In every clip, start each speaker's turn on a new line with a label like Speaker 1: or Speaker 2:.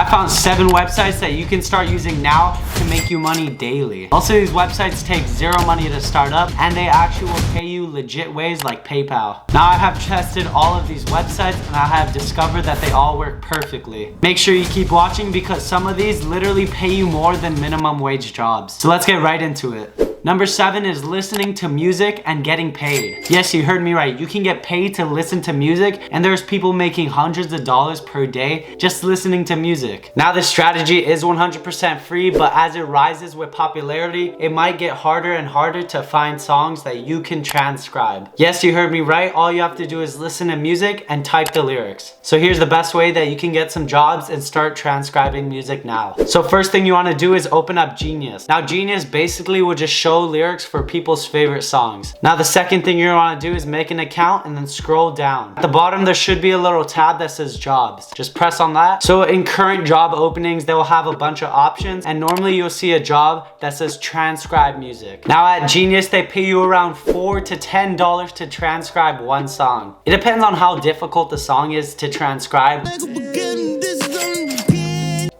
Speaker 1: I found 7 websites that you can start using now to make you money daily. Also, these websites take zero money to start up and they actually will pay you legit ways like PayPal. Now I have tested all of these websites and I have discovered that they all work perfectly. Make sure you keep watching because some of these literally pay you more than minimum wage jobs. So let's get right into it. Number 7 is listening to music and getting paid. Yes, you heard me right. You can get paid to listen to music, and there's people making hundreds of dollars per day just listening to music. Now this strategy is 100% free, but as it rises with popularity, it might get harder and harder to find songs that you can transcribe. Yes, you heard me right. All you have to do is listen to music and type the lyrics. So here's the best way that you can get some jobs and start transcribing music now. So first thing you want to do is open up Genius. Now Genius basically will just show lyrics for people's favorite songs. Now the second thing you want to do is make an account and then scroll down. At the bottom there should be a little tab that says jobs. Just press on that. So in current job openings they will have a bunch of options, and normally you'll see a job that says transcribe music. Now at Genius they pay you around $4 to $10 to transcribe one song. It depends on how difficult the song is to transcribe.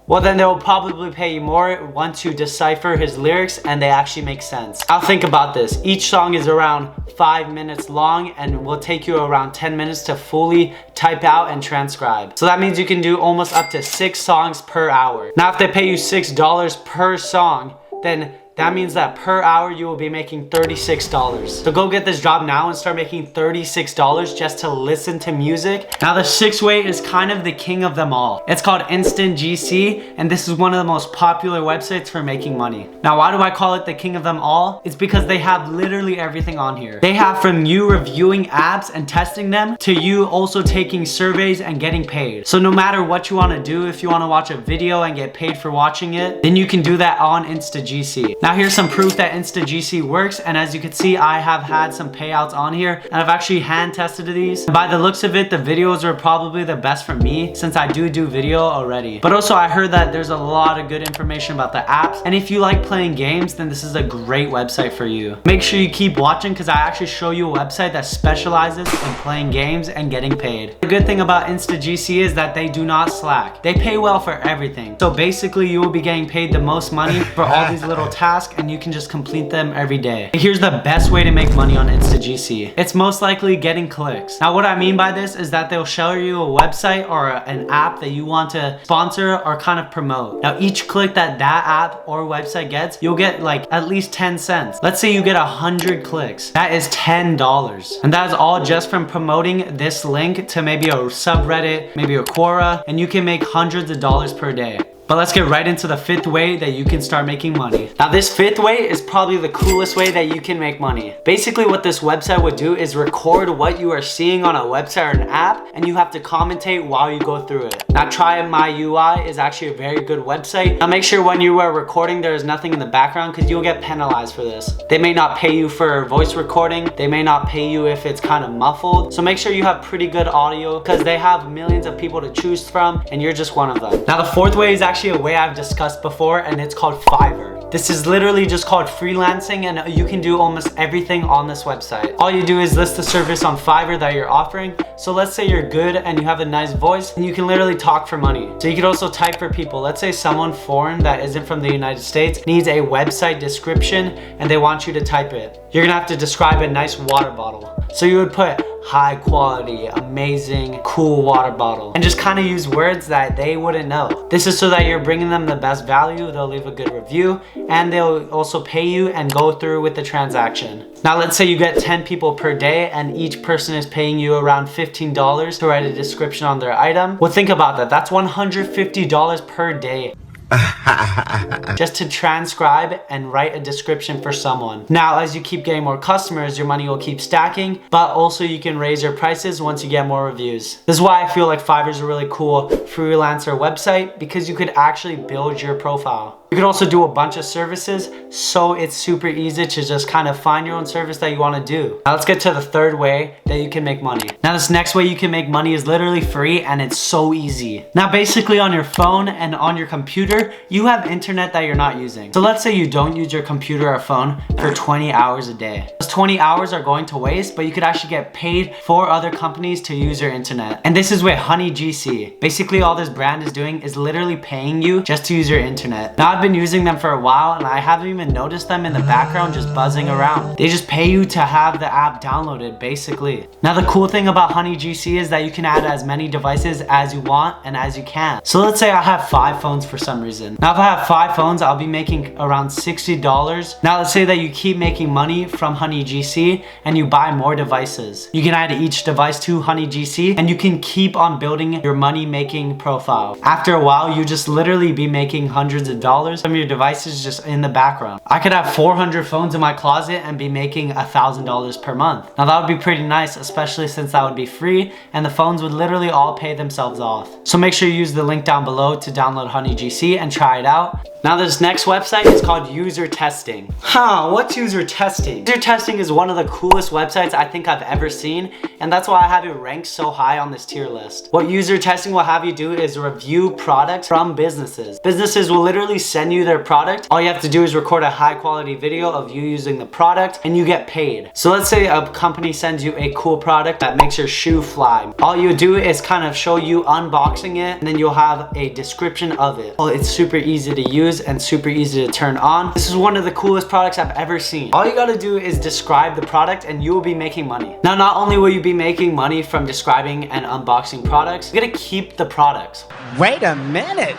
Speaker 1: Well, then they'll probably pay you more once you decipher his lyrics and they actually make sense. Now think about this. Each song is around 5 minutes long and will take you around 10 minutes to fully type out and transcribe. So that means you can do almost up to 6 songs per hour. Now if they pay you $6 per song, then that means that per hour you will be making $36. So go get this job now and start making $36 just to listen to music. Now the 6th way is kind of the king of them all. It's called Instant GC, and this is one of the most popular websites for making money. Now why do I call it the king of them all? It's because they have literally everything on here. They have from you reviewing apps and testing them to you also taking surveys and getting paid. So no matter what you want to do, if you want to watch a video and get paid for watching it, then you can do that on InstaGC. Now here's some proof that InstaGC works, and as you can see I have had some payouts on here and I've actually hand tested these. And by the looks of it, the videos are probably the best for me since I do video already. But also I heard that there's a lot of good information about the apps, and if you like playing games then this is a great website for you. Make sure you keep watching because I actually show you a website that specializes in playing games and getting paid. The good thing about InstaGC is that they do not slack. They pay well for everything. So basically you will be getting paid the most money for all these little tasks, and you can just complete them every day. Here's the best way to make money on InstaGC. It's most likely getting clicks. Now what I mean by this is that they'll show you a website or an app that you want to sponsor or kind of promote. Now each click that app or website gets, you'll get like at least 10 cents. Let's say you get 100 clicks. That is $10. And that is all just from promoting this link to maybe a subreddit, maybe a Quora, and you can make hundreds of dollars per day. But let's get right into the 5th way that you can start making money. Now this 5th way is probably the coolest way that you can make money. Basically what this website would do is record what you are seeing on a website or an app, and you have to commentate while you go through it. Now Try My UI is actually a very good website. Now make sure when you are recording there is nothing in the background because you'll get penalized for this. They may not pay you for voice recording. They may not pay you if it's kind of muffled. So make sure you have pretty good audio because they have millions of people to choose from and you're just one of them. Now the 4th way is actually a way I've discussed before, and it's called Fiverr. This is literally just called freelancing, and you can do almost everything on this website. All you do is list the service on Fiverr that you're offering. So let's say you're good and you have a nice voice, and you can literally talk for money. So you could also type for people. Let's say someone foreign that isn't from the United States needs a website description and they want you to type it. You're gonna have to describe a nice water bottle. So you would put high quality, amazing, cool water bottle, and just kind of use words that they wouldn't know. This is so that you're bringing them the best value. They'll leave a good review and they'll also pay you and go through with the transaction. Now let's say you get 10 people per day and each person is paying you around $15 to write a description on their item. Well, think about that. That's $150 per day. Just to transcribe and write a description for someone. Now as you keep getting more customers, your money will keep stacking, but also you can raise your prices once you get more reviews. This is why I feel like Fiverr is a really cool freelancer website, because you could actually build your profile. You can also do a bunch of services, so it's super easy to just kind of find your own service that you want to do. Now let's get to the 3rd way that you can make money. Now this next way you can make money is literally free and it's so easy. Now basically on your phone and on your computer, computer, you have internet that you're not using. So let's say you don't use your computer or phone for 20 hours a day. Those 20 hours are going to waste, but you could actually get paid for other companies to use your internet. And this is with HoneyGC. Basically, all this brand is doing is literally paying you just to use your internet. Now, I've been using them for a while and I haven't even noticed them in the background just buzzing around. They just pay you to have the app downloaded, basically. Now, the cool thing about HoneyGC is that you can add as many devices as you want and as you can. So let's say I have 5 phones for some reason. Now, if I have 5 phones, I'll be making around $60. Now, let's say that you keep making money from HoneyGC and you buy more devices. You can add each device to HoneyGC and you can keep on building your money making profile. After a while, you just literally be making hundreds of dollars from your devices just in the background. I could have 400 phones in my closet and be making $1,000 per month. Now, that would be pretty nice, especially since that would be free and the phones would literally all pay themselves off. So make sure you use the link down below to download HoneyGC and try it out. Now, this next website is called User Testing. What's User Testing? User Testing is one of the coolest websites I think I've ever seen, and that's why I have it ranked so high on this tier list. What User Testing will have you do is review products from businesses. Businesses will literally send you their product. All you have to do is record a high quality video of you using the product and you get paid. So let's say a company sends you a cool product that makes your shoe fly. All you do is kind of show you unboxing it and then you'll have a description of it. Well, it's super easy to use and super easy to turn on. This is one of the coolest products I've ever seen. All you gotta do is describe the product and you will be making money. Now, not only will you be making money from describing and unboxing products, you're gonna keep the products.
Speaker 2: Wait a minute.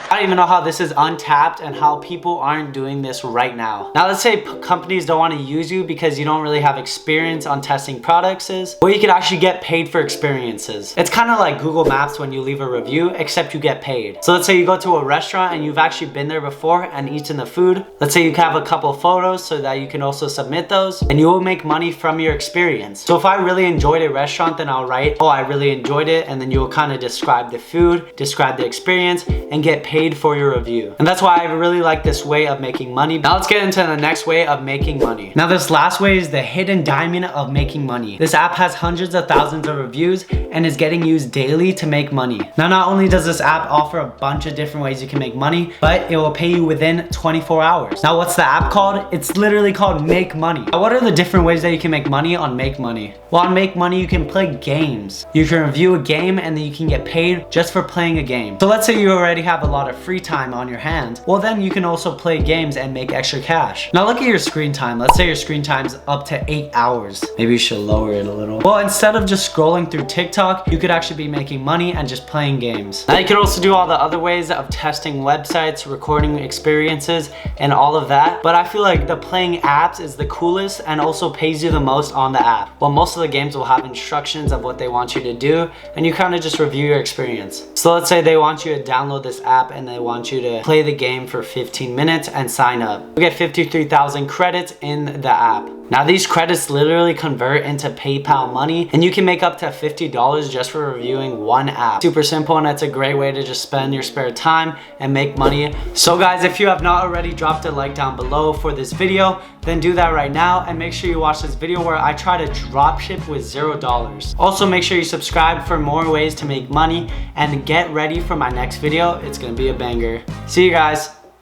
Speaker 1: I don't even know how this is untapped and how people aren't doing this right now. Now, let's say companies don't want to use you because you don't really have experience on testing products. Well, you could actually get paid for experiences. It's kind of like Google Maps when you leave a review, except you get paid. So let's say you go to a restaurant and you've actually been there before and eaten the food. Let's say you have a couple photos so that you can also submit those and you will make money from your experience. So if I really enjoyed a restaurant, then I'll write, oh, I really enjoyed it. And then you'll kind of describe the food, describe the experience, and get paid for your review. And that's why I really like this way of making money. Now let's get into the next way of making money. Now, this last way is the hidden diamond of making money. This app has hundreds of thousands of reviews and is getting used daily to make money. Now, not only does this app offer a bunch of different ways you can make money, but it will pay you within 24 hours. Now, what's the app called? It's literally called Make Money. Now, what are the different ways that you can make money on Make Money? Well, on Make Money, you can play games. You can review a game and then you can get paid just for playing a game. So let's say you already have a lot of free time on your hands. Well, then you can also play games and make extra cash. Now, look at your screen time. Let's say your screen time's up to 8 hours. Maybe you should lower it a little. Well, instead of just scrolling through TikTok, you could actually be making money and just playing games. Now, you could also do all the other ways of testing websites, recording experiences, and all of that. But I feel like the playing apps is the coolest and also pays you the most on the app. Well, most of the games will have instructions of what they want you to do, and you kind of just review your experience. So let's say they want you to download this app and they want you to play the game for 15 minutes and sign up. You get 53,000 credits in the app. Now, these credits literally convert into PayPal money and you can make up to $50 just for reviewing one app. Super simple, and it's a great way to just spend your spare time and make money. So guys, if you have not already dropped a like down below for this video, then do that right now and make sure you watch this video where I try to drop ship with $0. Also, make sure you subscribe for more ways to make money and get ready for my next video. It's gonna be a banger. See you guys.